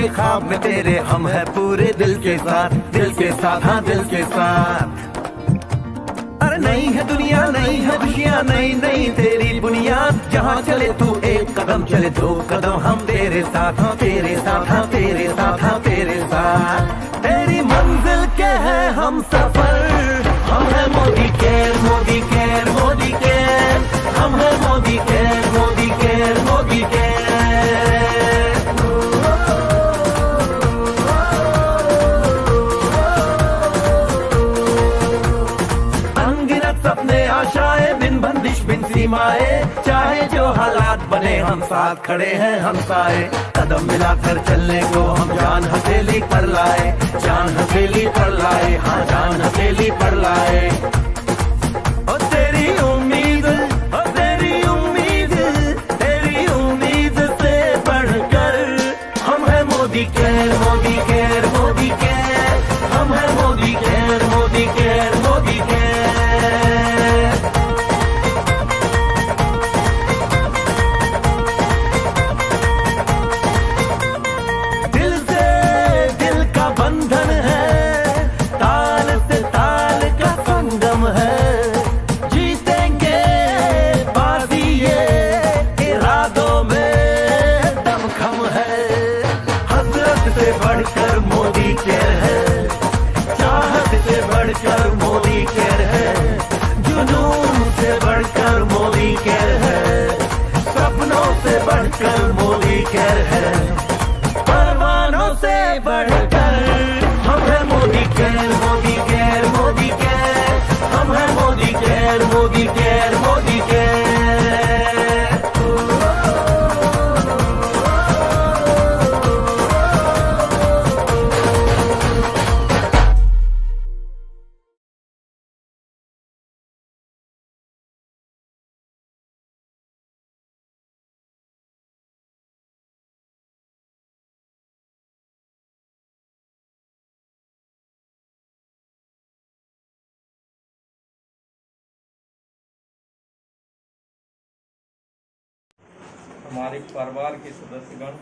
के ख्वाब में तेरे हम है पूरे दिल के साथ हाँ दिल के साथ। अरे नहीं है दुनिया नहीं है खुशियाँ नहीं नहीं तेरी बुनियाद, जहाँ चले तू एक कदम चले दो कदम हम तेरे साथ हाँ तेरे साथ हाँ तेरे साथ हाँ तेरे साथ। तेरी मंजिल के है हम सफर, हम है Modi care Modi care Modi care, हम है Modi care Modi care Modi care. सपने आशाएं बिन बंदिश बिन सीमाएं, चाहे जो हालात बने हम साथ खड़े हैं हम साए। कदम मिलाकर चलने को हम जान हथेली पर लाए, जान हथेली पर लाए हाँ जान हथेली पर लाए। ओ तेरी उम्मीद ओ तेरी उम्मीद तेरी उम्मीद से बढ़कर हम है Modi care Modi care Modi care, हम है Modi care Modi care Modi care. बढ़कर मोदी केयर है, चाहत से बढ़कर मोदी केयर है, जुनून से बढ़कर मोदी केयर है, सपनों से बढ़कर मोदी केयर है, परवानों से बढ़कर हम है Modi care Modi care Modi care, हम है Modi care Modi care Modi care. हमारे परिवार के सदस्यगण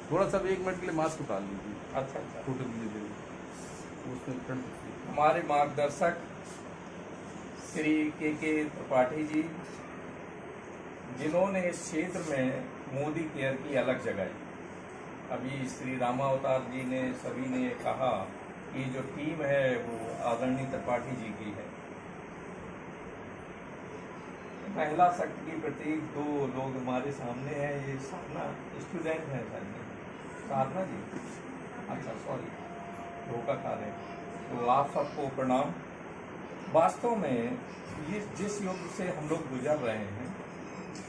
थोड़ा सा 1 मिनट के लिए मास्क उतार लीजिए। अच्छा फोटो दीजिए उसमें फ्रंट। हमारे मार्गदर्शक श्री के त्रिपाठी जी, जिन्होंने इस क्षेत्र में मोदी केयर की अलग जगाई। अभी श्री रामावतार जी ने सभी ने कहा कि जो टीम है वो आदरणीय त्रिपाठी जी की है। महिला शक्ति के प्रतीक 2 लोग हमारे सामने हैं। ये साधना स्टूडेंट हैं सर, साधना जी अच्छा सॉरी धोखा खा रहे हैं। तो आप सबको प्रणाम। वास्तव में ये जिस युग से हम लोग गुजर रहे हैं,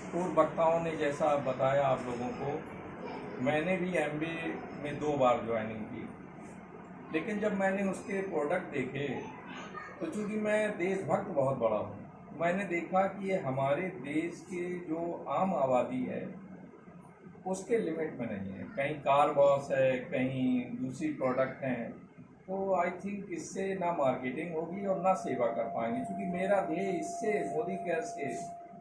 पूर्व वक्ताओं ने जैसा बताया आप लोगों को, मैंने भी MBA में 2 बार ज्वाइनिंग की, लेकिन जब मैंने उसके प्रोडक्ट देखे तो चूँकि मैं देशभक्त बहुत बड़ा हूँ, मैंने देखा कि ये हमारे देश के जो आम आबादी है उसके लिमिट में नहीं है। कहीं कार वॉश है, कहीं दूसरी प्रोडक्ट हैं, तो आई थिंक इससे ना मार्केटिंग होगी और ना सेवा कर पाएंगे। क्योंकि मेरा ध्येय इससे मोदी केयर से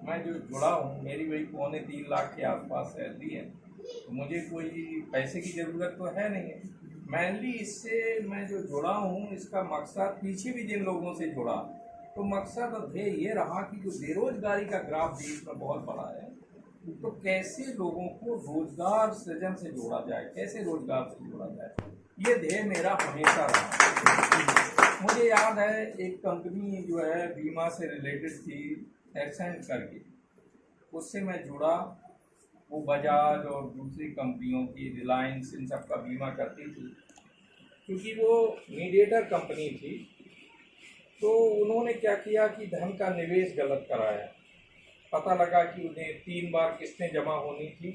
मैं जो जुड़ा हूँ, मेरी वही 2.25 लाख के आसपास सैलरी है, तो मुझे कोई पैसे की ज़रूरत तो है नहीं है। मेनली इससे मैं जो जुड़ा हूँ, इसका मकसद पीछे भी जिन लोगों से जुड़ा तो मकसद और ध्येय ये रहा कि जो बेरोजगारी का ग्राफ देश में बहुत बड़ा है, तो कैसे लोगों को रोजगार सृजन से जोड़ा जाए, कैसे रोजगार से जोड़ा जाए, ये ध्येय मेरा हमेशा रहा। मुझे याद है एक कंपनी जो है बीमा से रिलेटेड थी, एक्सेंट करके, उससे मैं जुड़ा। वो बजाज और दूसरी कंपनियों की, रिलायंस, इन सब का बीमा करती थी। क्योंकि वो मीडिएटर कंपनी थी, तो उन्होंने क्या किया कि धन का निवेश गलत कराया। पता लगा कि उन्हें 3 बार किस्तें जमा होनी थी,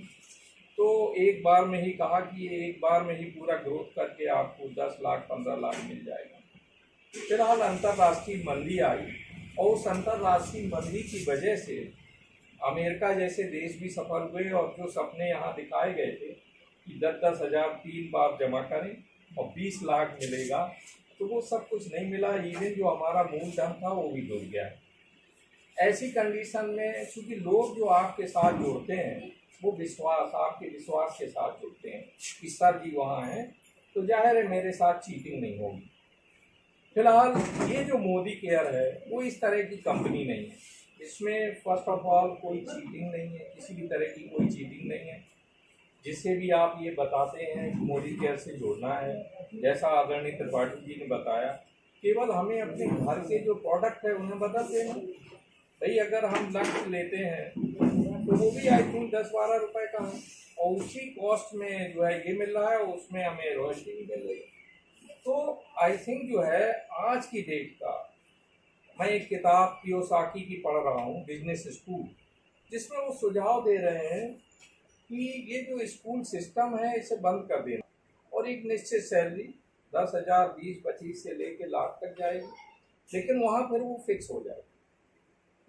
तो एक बार में ही कहा कि एक बार में ही पूरा ग्रोथ करके आपको 10 लाख 15 लाख मिल जाएगा। फिलहाल अंतर्राष्ट्रीय मंदी आई और उस अंतर्राष्ट्रीय मंदी की वजह से अमेरिका जैसे देश भी सफल हुए, और जो सपने यहाँ दिखाए गए थे कि 10-10 हज़ार 3 बार जमा करें और 20 लाख मिलेगा, तो वो सब कुछ नहीं मिला। इवन जो हमारा मूल धन था वो भी डूब गया। ऐसी कंडीशन में चूंकि लोग जो आपके साथ जुड़ते हैं वो विश्वास, आपके विश्वास के साथ जुड़ते हैं कि सर जी वहाँ हैं, तो जाहिर है मेरे साथ चीटिंग नहीं होगी। फिलहाल ये जो मोदी केयर है वो इस तरह की कंपनी नहीं है। इसमें फर्स्ट ऑफ ऑल कोई चीटिंग नहीं है, किसी भी तरह की कोई चीटिंग नहीं है। जिससे भी आप ये बताते हैं कि मोदी केयर से जोड़ना है, जैसा आदरणीय त्रिपाठी जी ने बताया, केवल हमें अपने घर के जो प्रोडक्ट है उन्हें बताते हैं। भाई अगर हम लक्ष्य लेते हैं तो वो भी आई थिंक 10-12 रुपए का है और उसी कॉस्ट में जो है ये मिल रहा है, उसमें हमें रॉयल्टी भी मिल रही है। तो आई थिंक जो है आज की डेट का, मैं एक किताब कियोसाकी की पढ़ रहा हूँ, बिजनेस स्कूल, जिसमें वो सुझाव दे रहे हैं कि ये जो स्कूल सिस्टम है इसे बंद कर देना और एक निश्चित सैलरी 10,000, 20-25 से लेके लाख तक जाएगी, लेकिन वहाँ फिर वो फिक्स हो जाएगी।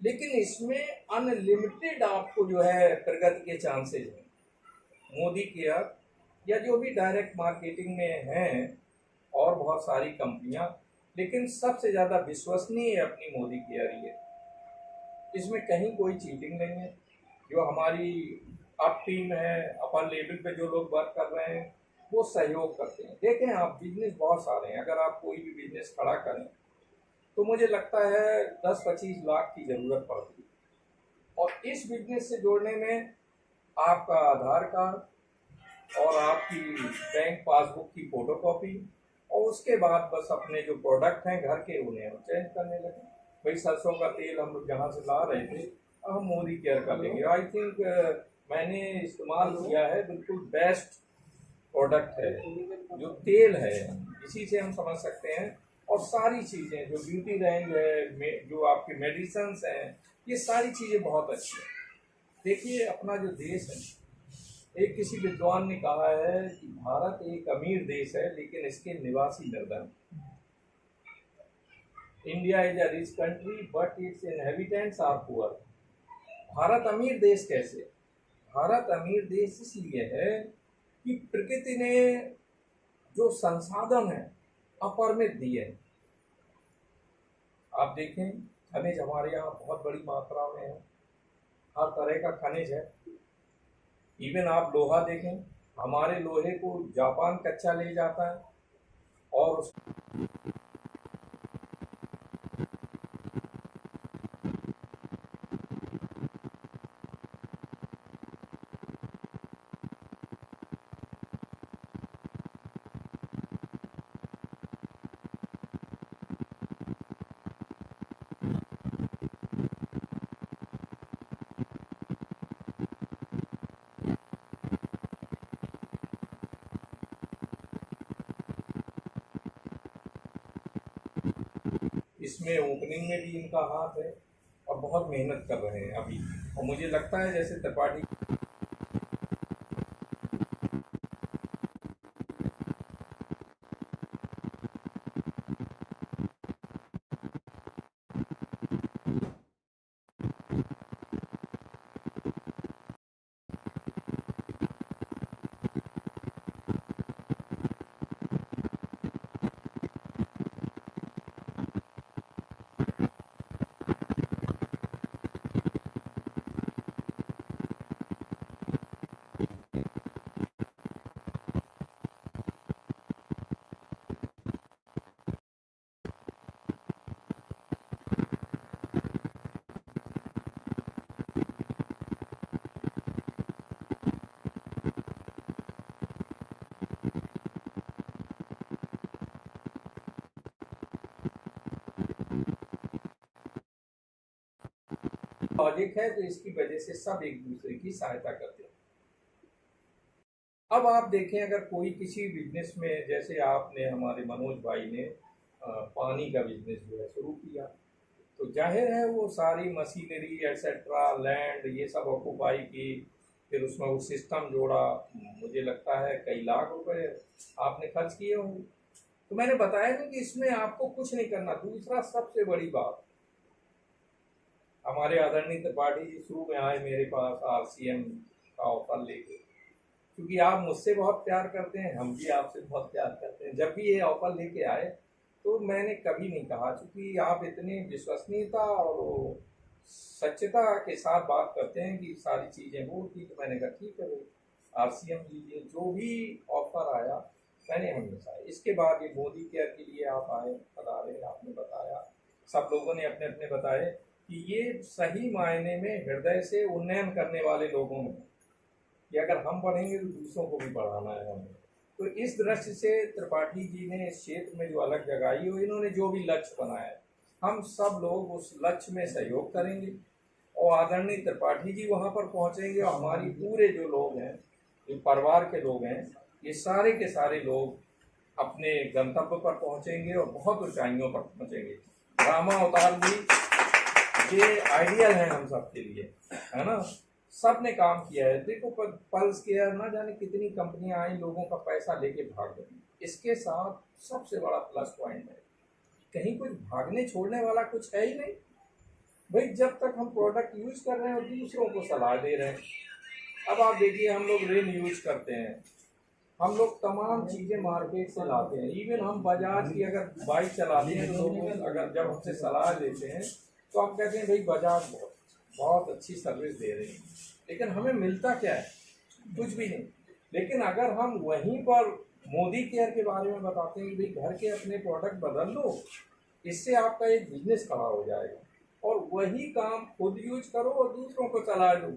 लेकिन इसमें अनलिमिटेड आपको जो है प्रगति के चांसेस हैं। मोदी केयर या जो भी डायरेक्ट मार्केटिंग में हैं और बहुत सारी कंपनियां, लेकिन सबसे ज़्यादा विश्वसनीय अपनी मोदी केयर ही है। इसमें कहीं कोई चीटिंग नहीं है। जो हमारी अप टीम है, अपर लेवल पे जो लोग वर्क कर रहे हैं वो सहयोग करते हैं। देखें आप, बिजनेस बहुत सारे हैं, अगर आप कोई भी बिजनेस खड़ा करें तो मुझे लगता है 10-25 लाख की ज़रूरत पड़ती है। और इस बिजनेस से जोड़ने में आपका आधार कार्ड और आपकी बैंक पासबुक की फ़ोटोकॉपी और उसके बाद बस अपने जो प्रोडक्ट हैं घर के उन्हें हम चेंज करने लगे। भाई सरसों का तेल हम लोग जहाँ से ला रहे थे अब हम मोदी केयर का लेंगे। आई थिंक मैंने इस्तेमाल किया है, बिल्कुल बेस्ट प्रोडक्ट है। जो तेल है इसी से हम समझ सकते हैं, और सारी चीज़ें जो ब्यूटी रेंज है, जो आपके मेडिसिन हैं, ये सारी चीज़ें बहुत अच्छी हैं। देखिए अपना जो देश है, एक किसी विद्वान ने कहा है कि भारत एक अमीर देश है लेकिन इसके निवासी निर्धन। India is a rich country but its inhabitants are poor. Bharat अमीर देश कैसे? भारत अमीर देश इसलिए है कि प्रकृति ने जो संसाधन है अपरिमित दिए हैं। आप देखें खनिज हमारे यहाँ बहुत बड़ी मात्रा में है, हर तरह का खनिज है। इवन आप लोहा देखें, हमारे लोहे को जापान कच्चा ले जाता है और इसमें ओपनिंग में भी इनका हाथ है और बहुत मेहनत कर रहे हैं अभी। और मुझे लगता है जैसे त्रिपाठी लॉजिक है, तो इसकी वजह से सब एक दूसरे की सहायता करते हैं। अब आप देखें, अगर कोई किसी बिजनेस में, जैसे आपने हमारे मनोज भाई ने पानी का बिजनेस जो है शुरू किया, तो जाहिर है वो सारी मशीनरी एटसेट्रा, लैंड, ये सब ऑक्यूपाई की, फिर उसमें वो सिस्टम जोड़ा, मुझे लगता है कई लाख रुपए आपने खर्च किए होंगे। तो मैंने बताया ना कि इसमें आपको कुछ नहीं करना। दूसरा सबसे बड़ी बात, हमारे आदरणीय त्रिपाठी जी शुरू में आए मेरे पास RCM का ऑफर लेके, क्योंकि आप मुझसे बहुत प्यार करते हैं, हम भी आपसे बहुत प्यार करते हैं। जब भी ये ऑफर लेके आए तो मैंने कभी नहीं कहा, क्योंकि आप इतनी विश्वसनीयता और सच्चता के साथ बात करते हैं कि सारी चीज़ें वो थी, तो मैंने कहा ठीक है भाई RCM लीजिए, जो भी ऑफर आया मैंने हमेशा। इसके बाद ये मोदी केयर के लिए आप आए, पधारे, आपने बताया, सब लोगों ने अपने अपने बताए कि ये सही मायने में हृदय से उन्नयन करने वाले लोगों में कि अगर हम पढ़ेंगे तो दूसरों को भी पढ़ाना है हमें। तो इस दृष्टि से त्रिपाठी जी ने इस क्षेत्र में जो अलग जगाई हो, इन्होंने जो भी लक्ष्य बनाया है, हम सब लोग उस लक्ष्य में सहयोग करेंगे और आदरणीय त्रिपाठी जी वहाँ पर पहुँचेंगे और हमारी पूरे जो लोग हैं, जो परिवार के लोग हैं, ये सारे के सारे लोग अपने गंतव्य पर पहुँचेंगे और बहुत ऊंचाइयों पर पहुँचेंगे। रामा अवतार जी ये आइडियल है हम सब के लिए, है ना। सब ने काम किया है। देखो पल्स केयर ना जाने कितनी कंपनियां आई, लोगों का पैसा लेके भाग गई। इसके साथ सबसे बड़ा प्लस पॉइंट है, कहीं कुछ भागने छोड़ने वाला कुछ है ही नहीं भाई। जब तक हम प्रोडक्ट यूज कर रहे हैं और दूसरों को सलाह दे रहे हैं। अब आप देखिए, हम लोग रेन यूज करते हैं, हम लोग तमाम चीज़ें मार्केट से लाते हैं। इवन हम बजाज की अगर बाइक चलाते हैं तो लोग अगर जब हमसे सलाह देते हैं तो आप कहते हैं भाई बजाज बहुत अच्छी सर्विस दे रही है, लेकिन हमें मिलता क्या है? कुछ भी नहीं। लेकिन अगर हम वहीं पर मोदी केयर के बारे में बताते हैं कि भाई घर के अपने प्रोडक्ट बदल लो, इससे आपका एक बिजनेस खड़ा हो जाएगा, और वही काम खुद यूज करो और दूसरों को चला दो।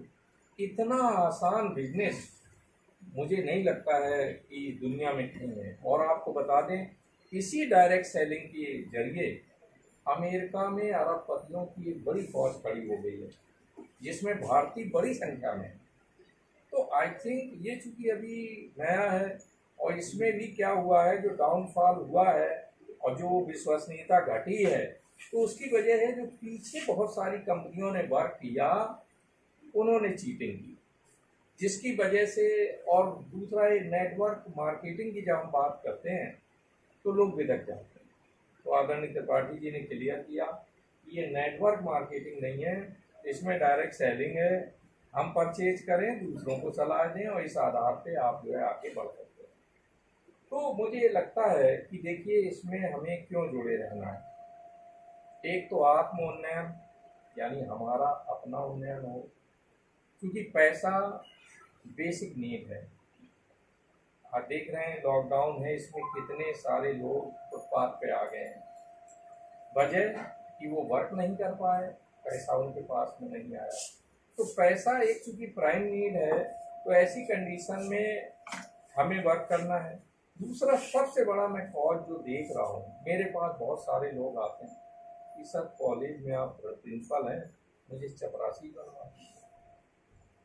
इतना आसान बिजनेस मुझे नहीं लगता है कि दुनिया में कहीं है। और आपको बता दें, इसी डायरेक्ट सेलिंग के जरिए अमेरिका में अरबपतियों की एक बड़ी फौज खड़ी हो गई है, जिसमें भारतीय बड़ी संख्या में। तो आई थिंक ये चूंकि अभी नया है, और इसमें भी क्या हुआ है, जो डाउनफॉल हुआ है और जो विश्वसनीयता घटी है, तो उसकी वजह है जो पीछे बहुत सारी कंपनियों ने वर्क किया, उन्होंने चीटिंग की, जिसकी वजह से। और दूसरा ये नेटवर्क मार्केटिंग की जब हम बात करते हैं तो लोग बिदक जाते हैं। तो आदरणीय त्रिपाठी जी ने क्लियर किया कि ये नेटवर्क मार्केटिंग नहीं है, इसमें डायरेक्ट सेलिंग है। हम परचेज करें, दूसरों को सलाह दें, और इस आधार पे आप जो है आगे बढ़ सकते हैं। तो मुझे लगता है कि देखिए, इसमें हमें क्यों जुड़े रहना है। एक तो आत्म उन्नयन, यानी हमारा अपना उन्नयन हो, क्योंकि पैसा बेसिक नीड है। आप देख रहे हैं लॉकडाउन है, इसमें कितने सारे लोग फुटपाथ पे आ गए हैं, वजह कि वो वर्क नहीं कर पाए, पैसा उनके पास में नहीं आया। तो पैसा एक चूंकि प्राइम नीड है, तो ऐसी कंडीशन में हमें वर्क करना है। दूसरा सबसे बड़ा मैं कॉज जो देख रहा हूँ, मेरे पास बहुत सारे लोग आते हैं कि सर कॉलेज में आप प्रिंसिपल हैं, मुझे चपरासी बनवा।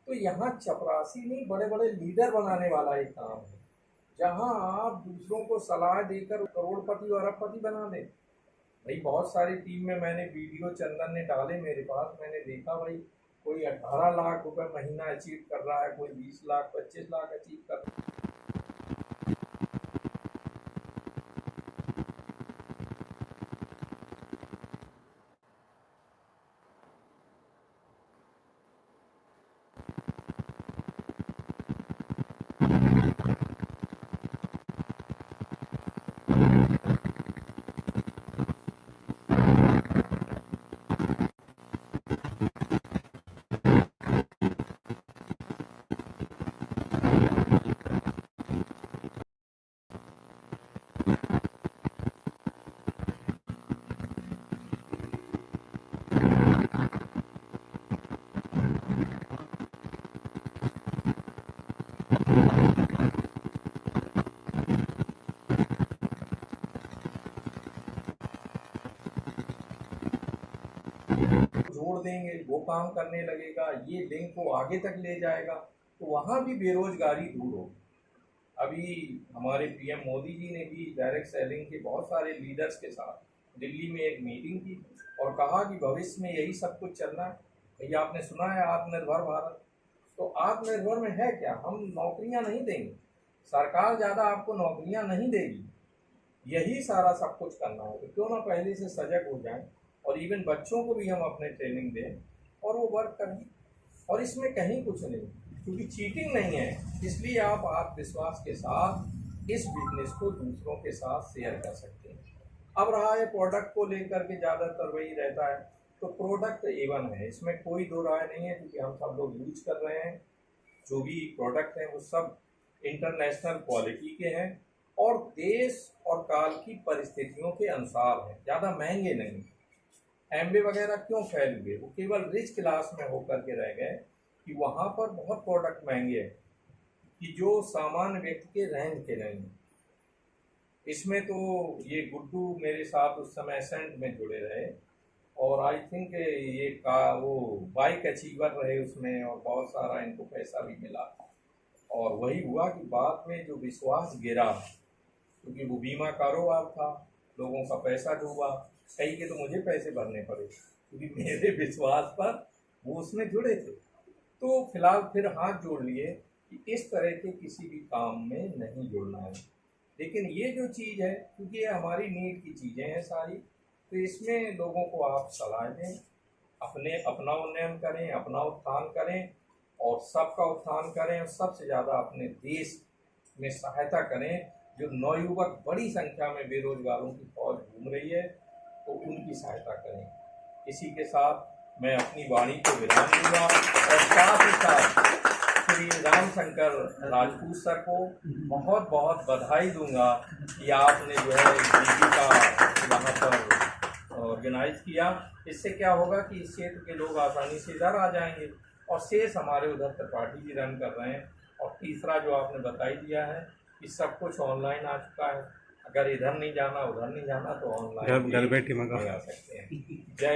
तो यहाँ चपरासी नहीं, बड़े बड़े लीडर बनाने वाला एक काम है, जहाँ आप दूसरों को सलाह देकर करोड़पति और अरबपति बना दें। भाई बहुत सारी टीम में मैंने वीडियो चंदन ने डाले मेरे पास, मैंने देखा भाई कोई 18 लाख रुपए महीना अचीव कर रहा है, कोई 20 लाख 25 लाख अचीव कर रहा है। जोड़ देंगे, वो काम करने लगेगा, ये लिंक को आगे तक ले जाएगा, तो वहाँ भी बेरोजगारी दूर होगी। अभी हमारे पीएम मोदी जी ने भी डायरेक्ट सेलिंग के बहुत सारे लीडर्स के साथ दिल्ली में एक मीटिंग की और कहा कि भविष्य में यही सब कुछ चलना है। भैया आपने सुना है आत्मनिर्भर भारत, तो आत्मनिर्भर में है क्या, हम नौकरियां नहीं देंगे, सरकार ज़्यादा आपको नौकरियां नहीं देगी, यही सारा सब कुछ करना है। तो क्यों ना पहले से सजग हो जाएं, और इवन बच्चों को भी हम अपने ट्रेनिंग दें और वो वर्क करें। और इसमें कहीं कुछ नहीं, क्योंकि चीटिंग नहीं है, इसलिए आप आत्मविश्वास के साथ इस बिजनेस को दूसरों के साथ शेयर कर सकते हैं। अब रहा है प्रोडक्ट को लेकर के ज़्यादातर वही रहता है, तो प्रोडक्ट A1 है, इसमें कोई दो राय नहीं है, क्योंकि हम सब लोग यूज कर रहे हैं। जो भी प्रोडक्ट हैं वो सब इंटरनेशनल क्वालिटी के हैं और देश और काल की परिस्थितियों के अनुसार हैं, ज़्यादा महंगे नहीं। एमबे वगैरह क्यों फैल हुए? वो केवल रिच क्लास में होकर के रह गए कि वहाँ पर बहुत प्रोडक्ट महंगे हैं कि जो सामान्य व्यक्ति के रेंज के नहीं। इसमें तो ये गुड्डू मेरे साथ उस समय एसेंट में जुड़े रहे और आई थिंक ये का वो बाइक अचीवर रहे उसमें, और बहुत सारा इनको पैसा भी मिला। और वही हुआ कि बाद में जो विश्वास गिरा, क्योंकि वो बीमा कारोबार था, लोगों का पैसा डूबा, कई के तो मुझे पैसे भरने पड़े क्योंकि मेरे विश्वास पर वो उसमें जुड़े थे। तो फिलहाल फिर हाथ जोड़ लिए कि इस तरह के किसी भी काम में नहीं जुड़ना है। लेकिन ये जो चीज़ है, क्योंकि ये हमारी नीड की चीज़ें हैं सारी, तो इसमें लोगों को आप सलाह दें, अपना उन्नयन करें, अपना उत्थान करें और सबका उत्थान करें, और सबसे ज़्यादा अपने देश में सहायता करें। जो नवयुवक बड़ी संख्या में बेरोजगारों की फौज घूम रही है, तो उनकी सहायता करें। इसी के साथ मैं अपनी वाणी को विराम दूंगा और साथ ही साथ श्री रामशंकर राजपूत सर को बहुत बहुत बधाई दूंगा कि आपने जो है डीपी का वहाँ पर ऑर्गेनाइज किया। इससे क्या होगा कि इस क्षेत्र के लोग आसानी से इधर आ जाएंगे और शेष हमारे उधर त्रिपाठी जी रन कर रहे हैं। और तीसरा जो आपने बताई दिया है कि सब कुछ ऑनलाइन आ चुका है, अगर इधर नहीं जाना उधर नहीं जाना तो ऑनलाइन घर बैठे मंगा सकते हैं। जय